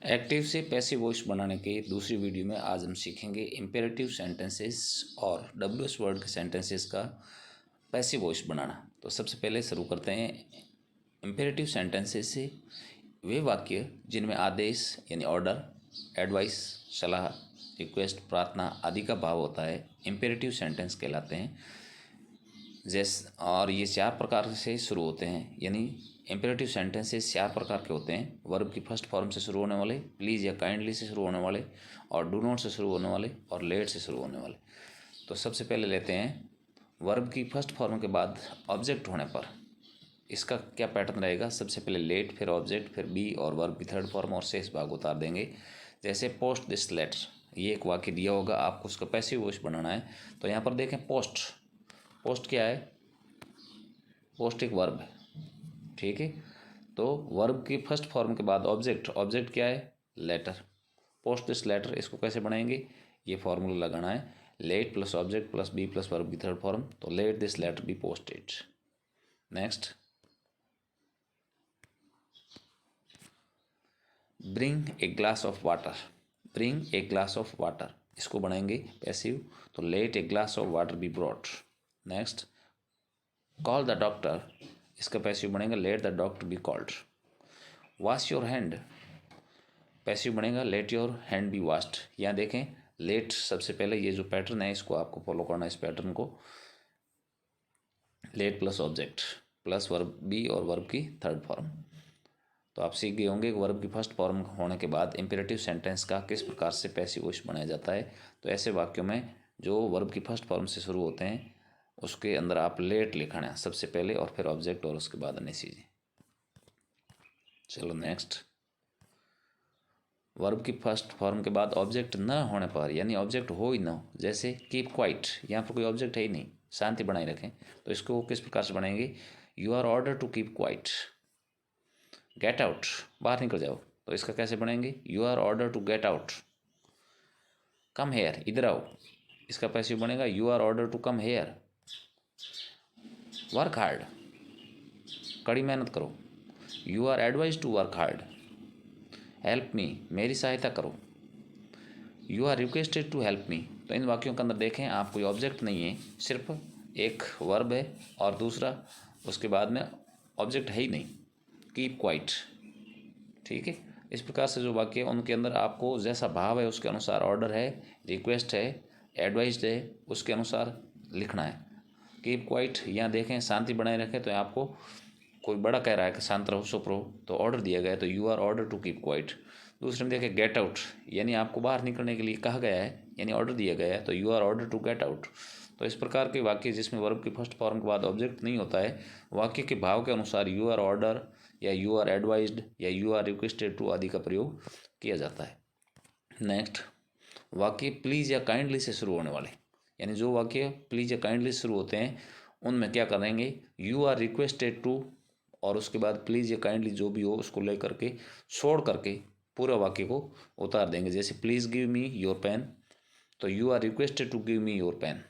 Active से passive voice बनाने के दूसरी वीडियो में आज हम सीखेंगे इम्पेरेटिव सेंटेंसेस और डब्ल्यूएस वर्ड के सेंटेंसेस का पैसिव वॉइस बनाना। तो सबसे पहले शुरू करते हैं इम्पेरेटिव सेंटेंसेस से वे वाक्य जिनमें आदेश यानी ऑर्डर, एडवाइस, सलाह, रिक्वेस्ट, प्रार्थना आदि का भाव होता है इम्पेरेटिव सेंटेंस कहलाते हैं। और ये 4 प्रकार से शुरू होते हैं, यानी इम्पेरेटिव सेंटेंसेस 4 प्रकार के होते हैं। वर्ब की फर्स्ट फॉर्म से शुरू होने वाले, प्लीज़ या काइंडली से शुरू होने वाले, और डू नॉट से शुरू होने वाले, और लेट से शुरू होने वाले। तो सबसे पहले लेते हैं वर्ब की फर्स्ट फॉर्म के बाद ऑब्जेक्ट होने पर इसका क्या पैटर्न रहेगा। सबसे पहले लेट, फिर ऑब्जेक्ट, फिर बी और वर्ब की थर्ड फॉर्म और शेष भाग उतार देंगे। जैसे पोस्ट दिस लेटर, ये एक वाक्य दिया होगा, आपको उसका पैसिव वॉइस बनाना है। तो यहाँ पर देखें पोस्ट, पोस्ट क्या है, पोस्ट एक वर्ब है, ठीक है। तो वर्ब की फर्स्ट फॉर्म के बाद ऑब्जेक्ट, ऑब्जेक्ट क्या है, लेटर। पोस्ट दिस लेटर, इसको कैसे बनाएंगे, ये फॉर्मूला लगाना है, let plus object plus be plus verb की थर्ड फॉर्म। तो let this letter be posted. Next, bring a glass of water, bring a glass of water, इसको बनाएंगे पैसिव। तो let a glass of water be brought. Next, call the doctor, इसका passive बनेगा let the doctor be called. Wash your hand, passive बनेगा let your hand be washed. यहाँ देखें late सबसे पहले, ये जो पैटर्न है इसको आपको फॉलो करना है। इस पैटर्न को late plus object plus verb B और वर्ब की थर्ड फॉर्म। तो आप सीख गए होंगे कि वर्ब की फर्स्ट फॉर्म होने के बाद इम्पेरेटिव सेंटेंस का किस प्रकार से पैसिव वॉइस बनाया जाता है। तो ऐसे वाक्यों में जो वर्ब की फर्स्ट फॉर्म से शुरू होते हैं उसके अंदर आप लेट लिखना है सबसे पहले, और फिर ऑब्जेक्ट, और उसके बाद अन्य चीज़ें। चलो नेक्स्ट, वर्ब की फर्स्ट फॉर्म के बाद ऑब्जेक्ट न होने पर, यानी ऑब्जेक्ट हो ही ना हो, जैसे कीप क्वाइट, यहाँ पर कोई ऑब्जेक्ट है ही नहीं, शांति बनाए रखें। तो इसको किस प्रकार से बनाएंगे, you are order to keep quiet. Get out, बाहर निकल जाओ, तो इसका कैसे बनाएंगे, you are order to get out. Come here, इधर आओ, इसका पैसिव बनेगा you are order to come here. Work hard, कड़ी मेहनत करो, you are advise to work hard. Help me, मेरी सहायता करो, you are requested to help me. तो इन वाक्यों के अंदर देखें आप कोई ऑब्जेक्ट नहीं है, सिर्फ एक वर्ब है और दूसरा उसके बाद में ऑब्जेक्ट है ही नहीं, कीप क्वाइट, ठीक है। इस प्रकार से जो वाक्य है उनके अंदर आपको जैसा भाव है उसके अनुसार, ऑर्डर है, रिक्वेस्ट है, एडवाइस्ड है, उसके अनुसार लिखना है। कीप क्वाइट, यहाँ देखें शांति बनाए रखें, तो आपको कोई बड़ा कह रहा है कि शांत रहो, चुप रहो, तो ऑर्डर दिया गया है, तो you are order to keep quiet. दूसरे में देखें गेट आउट, यानी आपको बाहर निकलने के लिए कहा गया है, यानी ऑर्डर दिया गया है, तो you are order to get out. तो इस प्रकार के वाक्य जिसमें वर्ब की फर्स्ट फॉर्म के बाद ऑब्जेक्ट नहीं होता है, वाक्य के भाव के अनुसार यू आर ऑर्डर या यू आर एडवाइज्ड या यू आर रिक्वेस्टेड टू आदि का प्रयोग किया जाता है। नेक्स्ट, वाक्य प्लीज़ या काइंडली से शुरू होने वाले, यानी जो वाक्य प्लीज़ या काइंडली से शुरू होते हैं उनमें क्या करेंगे, यू आर रिक्वेस्टेड टू और उसके बाद प्लीज़ या काइंडली जो भी हो उसको ले करके छोड़ करके पूरा वाक्य को उतार देंगे। जैसे please give me your pen, तो you are requested to give me your pen.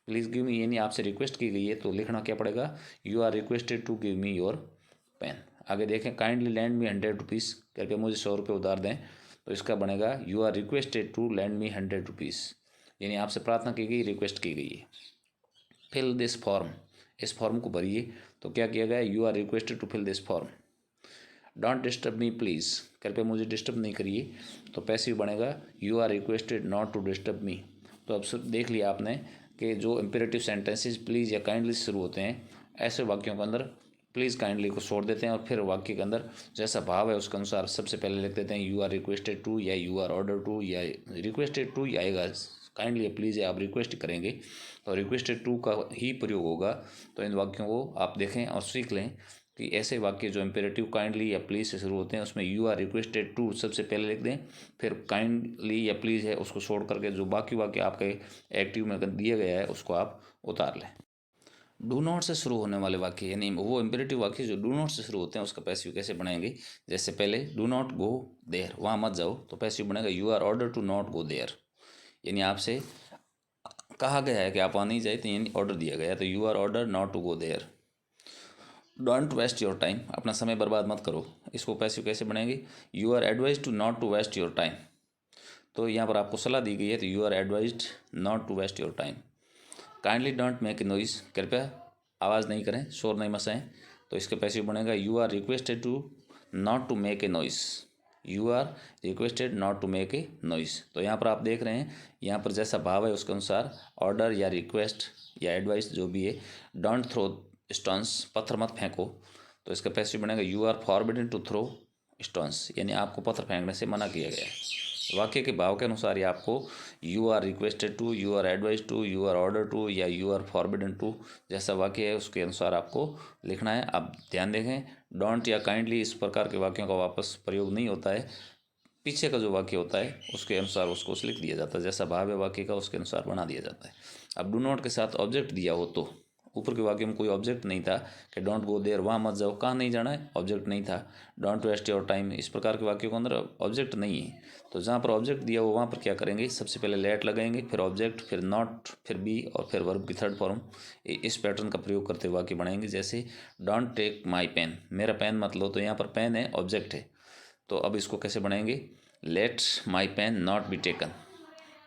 Please give me यानी आपसे रिक्वेस्ट की गई है, तो लिखना क्या पड़ेगा, you are requested to give me your pen. आगे देखें, काइंडली लैंड मी 100 रुपीज़, करके मुझे 100 रुपये उधार दें, तो इसका बनेगा you are requested to lend me 100 rupees, यानी आपसे प्रार्थना की गई, रिक्वेस्ट की गई है। फिल दिस फॉर्म, इस फॉर्म को भरिए, तो क्या किया गया, you are requested to fill this form. Don't disturb me please, कृपया मुझे डिस्टर्ब नहीं करिए, तो पैसिव बनेगा you are requested not to disturb me. तो अब देख लिया आपने कि जो इम्पेरेटिव सेंटेंसेस प्लीज़ या काइंडली से शुरू होते हैं, ऐसे वाक्यों के अंदर प्लीज़ काइंडली को छोड़ देते हैं और फिर वाक्य के अंदर जैसा भाव है उसके अनुसार सबसे पहले लिख देते हैं यू आर रिक्वेस्टेड टू या यू आर ऑर्डर टू या रिक्वेस्टेड टू ही आएगा। काइंडली या प्लीज़ या आप रिक्वेस्ट करेंगे तो रिक्वेस्टेड टू का ही प्रयोग होगा। तो इन वाक्यों को आप देखें और सीख लें कि ऐसे वाक्य जो इम्पेरेटिव काइंडली या प्लीज़ से शुरू होते हैं उसमें यू आर रिक्वेस्टेड टू सबसे पहले लिख दें, फिर काइंडली या प्लीज़ है उसको छोड़ करके जो बाकी वाक्य आपके एक्टिव में दिया गया है उसको आप उतार लें। डू नॉट से शुरू होने वाले वाक्य, यानी वो इम्पेरेटिव वाक्य जो डू नॉट से शुरू होते हैं उसका पैसिव कैसे बनाएंगे। जैसे पहले डू नॉट गो देयर, वहाँ मत जाओ, तो पैसिव बनेगा you are order to not go there, यानी आपसे कहा गया है कि आप वहाँ नहीं जाए, तो यानी ऑर्डर दिया गया, तो you are order not to go there. Don't waste your time, अपना समय बर्बाद मत करो। इसको पैसिव कैसे बनाएंगे? You are advise to not to waste your time. तो यहाँ पर आपको सलाह दी गई है, तो you are advised not to waste your time. Kindly don't make a noise, कृपया आवाज़ नहीं करें, शोर नहीं मचाएं। तो इसका पैसिव बनेगा you are requested to not to make a noise. You are requested not to make a noise. तो यहाँ पर आप देख रहे हैं, यहाँ पर जैसा भाव है उसके अनुसार ऑर्डर या रिक्वेस्ट या एडवाइस जो भी है, डोंट थ्रो स्टोन्स, पत्थर मत फेंको। तो इसका पैसिव बनेगा you are forbidden to throw stones, यानी आपको पत्थर फेंकने से मना किया गया है। वाक्य के भाव के अनुसार ही आपको you are requested to, you are advise to, you are order to या यू आर फॉरबिडन टू, जैसा वाक्य है उसके अनुसार आपको लिखना है। आप ध्यान देखें, डोंट या काइंडली इस प्रकार के वाक्यों का वापस प्रयोग नहीं होता है। पीछे का जो वाक्य होता है उसके अनुसार उसको लिख दिया जाता है, जैसा भाव है वाक्य का उसके अनुसार बना दिया जाता है। अब डू नॉट के साथ ऑब्जेक्ट दिया हो, तो ऊपर के वाक्य में कोई ऑब्जेक्ट नहीं था कि डोंट गो देयर, वहाँ मत जाओ, कहाँ नहीं जाना है, ऑब्जेक्ट नहीं था। डोंट वेस्ट योर टाइम, इस प्रकार के वाक्यों के अंदर ऑब्जेक्ट नहीं है। तो जहाँ पर ऑब्जेक्ट दिया हो वहाँ पर क्या करेंगे, सबसे पहले लेट लगाएंगे, फिर ऑब्जेक्ट, फिर नॉट, फिर बी और फिर वर्ब की थर्ड फॉर्म। इस पैटर्न का प्रयोग करते हुए वाक्य बनाएंगे। जैसे डोंट टेक माई पेन, मेरा पेन मत लो, तो यहाँ पर पेन है, ऑब्जेक्ट है। तो अब इसको कैसे बनाएंगे, let my pen not be taken.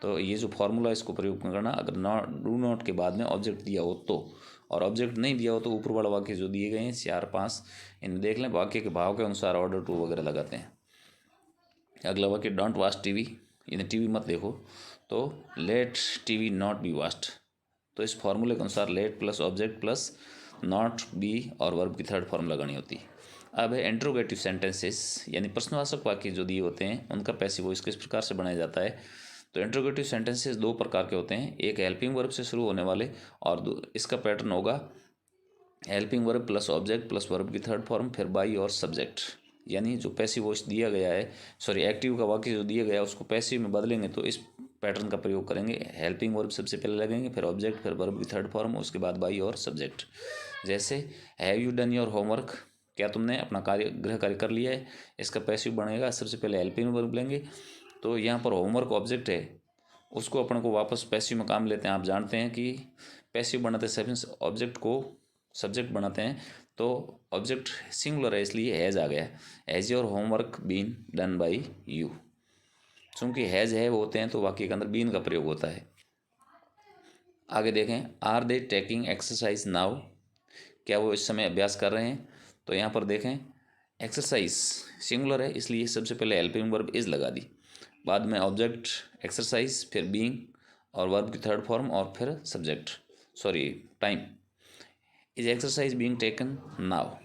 तो ये जो फॉर्मूला इसको प्रयोग करना, अगर नॉट डू नॉट के बाद में ऑब्जेक्ट दिया हो तो, और ऑब्जेक्ट नहीं दिया हो तो ऊपर वाला वाक्य जो दिए गए हैं 4-5 इनमें देख लें, वाक्य के भाव के अनुसार ऑर्डर टू वगैरह लगाते हैं। अगला वाक्य डोंट वॉच टीवी, यानी टीवी मत देखो, तो let TV not be watched. तो इस फॉर्मूले के अनुसार let plus object plus not be और वर्ब की थर्ड फॉर्म लगानी होती है। अब है इंट्रोगेटिव सेंटेंसेस, यानी प्रश्नवाचक वाक्य जो दिए होते हैं उनका पैसिव वॉइस किस प्रकार से बनाया जाता है। तो इंट्रोगेटिव सेंटेंसेस दो प्रकार के होते हैं, एक हेल्पिंग वर्ब से शुरू होने वाले, और इसका पैटर्न होगा helping verb plus object plus verb की थर्ड फॉर्म, फिर बाई और सब्जेक्ट। यानी जो पैसिव वॉइस दिया गया है, सॉरी एक्टिव का वाक्य जो दिया गया है उसको पैसिव में बदलेंगे तो इस पैटर्न का प्रयोग करेंगे। हेल्पिंग वर्ब सबसे पहले लगेंगे, फिर ऑब्जेक्ट, फिर वर्ब की थर्ड फॉर्म, उसके बाद बाई और सब्जेक्ट। जैसे have you done your homework, क्या तुमने अपना गृह कार्य कर लिया है, इसका पैसिव बनेगा, सबसे पहले हेल्पिंग वर्ब लेंगे। तो यहाँ पर होमवर्क ऑब्जेक्ट है, उसको अपन को वापस पैसिव में काम लेते हैं। आप जानते हैं कि पैसिव बनाते समय ऑब्जेक्ट को सब्जेक्ट बनाते हैं, तो ऑब्जेक्ट सिंगुलर है इसलिए हैज़ आ गया, has your homework been done by you. चूँकि हैज़ है वो होते हैं तो वाक्य के अंदर बीन का प्रयोग होता है। आगे देखें, are they taking exercise now, क्या वो इस समय अभ्यास कर रहे हैं। तो यहाँ पर देखें, एक्सरसाइज सिंगुलर है इसलिए सबसे पहले हेल्पिंग वर्ब इज़ लगा दी, बाद में ऑब्जेक्ट एक्सरसाइज, फिर बीइंग और वर्ब की थर्ड फॉर्म और फिर subject, sorry time. Is exercise being taken now.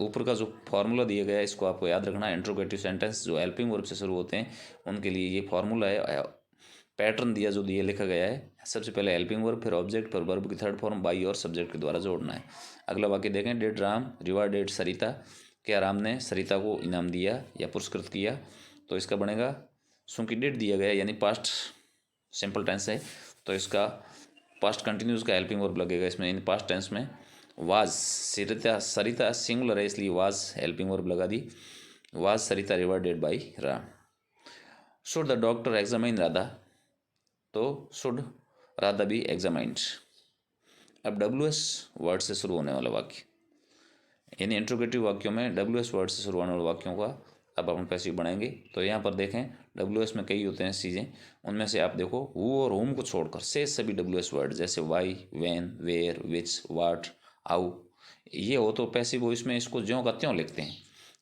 ऊपर का जो फार्मूला दिया गया है इसको आपको याद रखना है। इंट्रोगेटिव सेंटेंस जो हेल्पिंग वर्ब से शुरू होते हैं उनके लिए ये फार्मूला है, पैटर्न दिया जो दिया लिखा गया है, सबसे पहले हेल्पिंग वर्ब, फिर ऑब्जेक्ट, फिर वर्ब की थर्ड फॉर्म, बाई और सब्जेक्ट के द्वारा जोड़ना है। अगला वाक्य देखें, डिड राम रिवार्डेड सरिता, क्या राम ने सरिता को इनाम दिया या पुरस्कृत किया। तो इसका बनेगा, चूँकि डिड दिया गया यानी पास्ट सिंपल टेंस है तो इसका पास्ट कंटिन्यूस का हेल्पिंग वर्ब लगेगा इसमें, इन पास्ट टेंस में। वाज सरिता सिंगुलर है इसलिए वाज हेल्पिंग वर्ब लगा दी, was Sarita rewarded by Ram. Should the doctor examine Radha, तो शुड राधा बी एग्जामाइंड। अब WS वर्ड से शुरू होने वाला वाक्य, यानी इंट्रोगेटिव वाक्यों में WS वर्ड से शुरू होने वाले वाक्यों का अब अपन पैसिव बनाएंगे। तो यहाँ पर देखें, WS में कई होते हैं चीज़ें, उनमें से आप देखो हु और होम को छोड़कर से सभी WS वर्ड, जैसे why, when, where, which, what, how, ये हो तो पैसिव वॉइस में इसको ज्यों का त्यों लिखते हैं।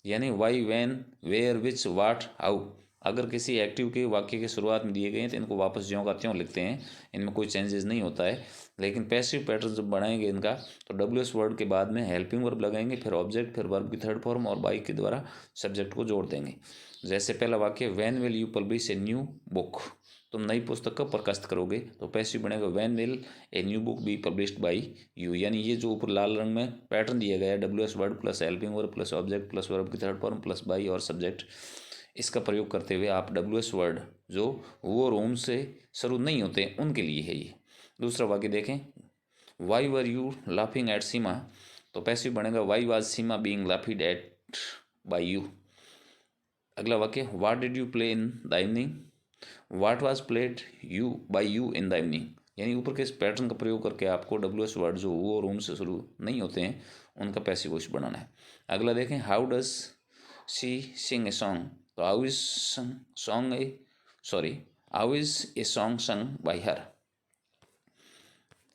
यानी why, when, where, which, what, how अगर किसी एक्टिव के वाक्य के शुरुआत में दिए गए हैं तो इनको वापस ज्यों का त्यों लिखते हैं, इनमें कोई चेंजेस नहीं होता है। लेकिन पैसिव पैटर्न जब बनाएंगे इनका तो WS वर्ड के बाद में हेल्पिंग वर्ब लगाएंगे, फिर ऑब्जेक्ट, फिर वर्ब की थर्ड फॉर्म और बाई के द्वारा सब्जेक्ट को जोड़ देंगे। जैसे पहला वाक्य, when will you publish a new book, तुम नई पुस्तक कब प्रकाशित करोगे। तो पैसिव बनेगा when will a new book be published by you. यानी ये जो ऊपर लाल रंग में पैटर्न दिया गया है, WS word plus helping verb plus object plus verb की थर्ड फॉर्म प्लस बाई और सब्जेक्ट, इसका प्रयोग करते हुए आप WS वर्ड जो वो और होम से शुरू नहीं होते उनके लिए है ये। दूसरा वाक्य देखें, why were you laughing at Seema, तो पैसिव बनेगा why was Seema being laughed at by you. अगला वाक्य, what did you play in the evening, what was played you by you in the evening, यानी ऊपर के इस पैटर्न का प्रयोग करके आपको WH वर्ड जो हु और whom से शुरू नहीं होते हैं उनका पैसिव वॉइस बनाना है। अगला देखें, how does she sing a song, तो how is song a how is a song sung by her.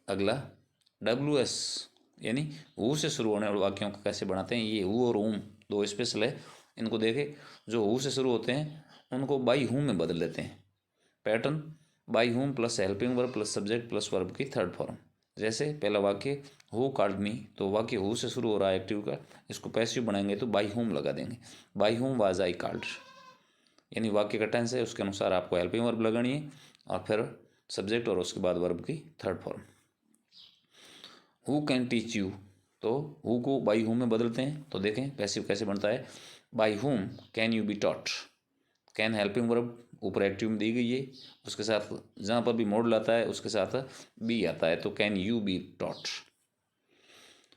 अगला WS यानी हु से शुरू होने वाले वाक्यों को कैसे बनाते हैं, ये हु और whom दो स्पेशल है, इनको देखें। जो हु से शुरू होते हैं उनको बाई whom में बदल देते हैं। Pattern by whom plus helping verb plus subject plus verb की थर्ड फॉर्म। जैसे पहला वाक्य हु कॉल्ड मी, तो वाक्य हु से शुरू हो रहा है एक्टिव का, इसको पैसिव बनाएंगे तो बाई whom लगा देंगे। By whom was I called, यानी वाक्य का टेंस है उसके अनुसार आपको हेल्पिंग वर्ब लगानी है और फिर सब्जेक्ट और उसके बाद वर्ब की third form. Who can teach you, तो हु को बाई whom में बदलते हैं, तो देखें पैसिव कैसे बनता है। By whom can you be taught, can helping verb ऊपर एक्टिव में दी गई है, उसके साथ जहाँ पर भी मोड लाता है उसके साथ बी आता है, तो can you be taught.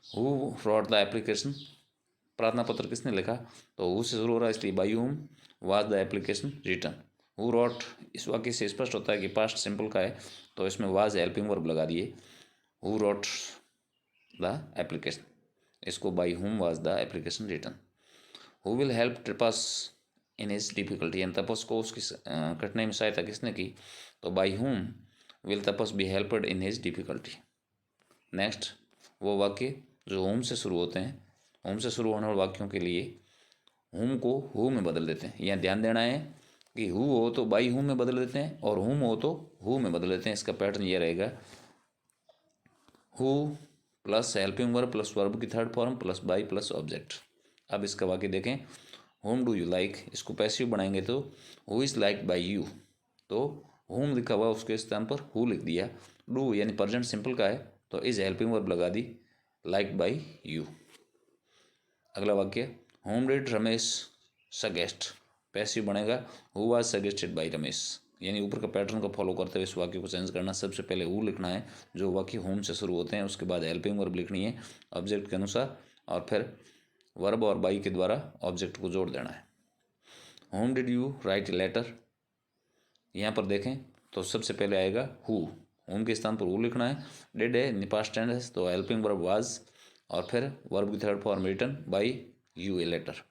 Who wrote the application, प्रार्थना पत्र किसने लिखा, तो हु से शुरू हो रहा है इसलिए by whom was the application written. Who wrote इस वाक्य से स्पष्ट होता है कि पास्ट सिंपल का है, तो इसमें वाज हेल्पिंग वर्ब लगा दिए। हु रॉट द एप्लीकेशन, इसको by whom was the application written. Who will help Tapas in his difficulty, यानी तपस को उसकी कठिनाई में सहायता किसने की, तो by whom will Tapas be helped in his difficulty. Next वो वाक्य जो whom से शुरू होते हैं, whom से शुरू होने वाले वाक्यों के लिए whom को who में बदल देते हैं। यहाँ ध्यान देना है कि who हो तो बाई whom में बदल देते हैं और whom हो तो who में बदल देते हैं। इसका पैटर्न ये रहेगा, who plus helping verb plus verb की third form plus by plus object. अब इसका वाक्य देखें, whom डू यू लाइक, इसको पैसिव बनाएंगे तो who is like by you, तो whom लिखा हुआ उसके स्थान पर who लिख दिया। डू यानी प्रेजेंट सिंपल का है तो इज हेल्पिंग वर्ब लगा दी लाइक बाई यू। अगला वाक्य, whom did Ramesh suggest, passive बनेगा who was suggested by Ramesh, यानी ऊपर का पैटर्न को फॉलो करते हुए इस वाक्य को चेंज करना। सबसे पहले who लिखना है, जो वाक्य whom से शुरू होते हैं, उसके बाद हेल्पिंग वर्ब लिखनी है ऑब्जेक्ट के अनुसार और फिर वर्ब और बाई के द्वारा ऑब्जेक्ट को जोड़ देना है। whom did you write a letter, यहाँ पर देखें तो सबसे पहले आएगा whom के स्थान पर who लिखना है। डिड है पास्ट टेंस तो हेल्पिंग वर्ब वाज और फिर वर्ब की third form written by you a letter.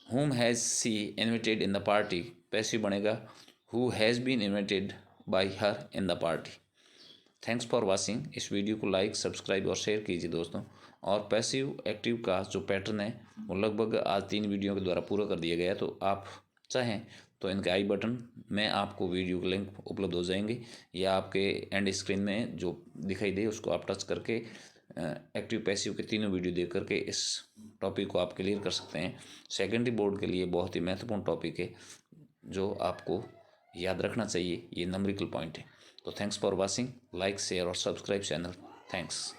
whom has she invited in the party, passive बनेगा who has been invited by her in the party. Thanks for watching, इस video को like subscribe और share कीजिए दोस्तों। और passive active का जो pattern है वो लगभग आज 3 वीडियो के द्वारा पूरा कर दिया गया है, तो आप चाहें तो इनके आई बटन में आपको वीडियो के लिंक उपलब्ध हो जाएंगे या आपके एंड स्क्रीन में जो दिखाई दे उसको आप टच करके एक्टिव पैसिव के तीनों वीडियो देख करके इस टॉपिक को आप क्लियर कर सकते हैं। सेकेंडरी बोर्ड के लिए बहुत ही महत्वपूर्ण टॉपिक है जो आपको याद रखना चाहिए, ये नंबरिकल पॉइंट है। तो thanks for watching, like share और सब्सक्राइब चैनल। थैंक्स।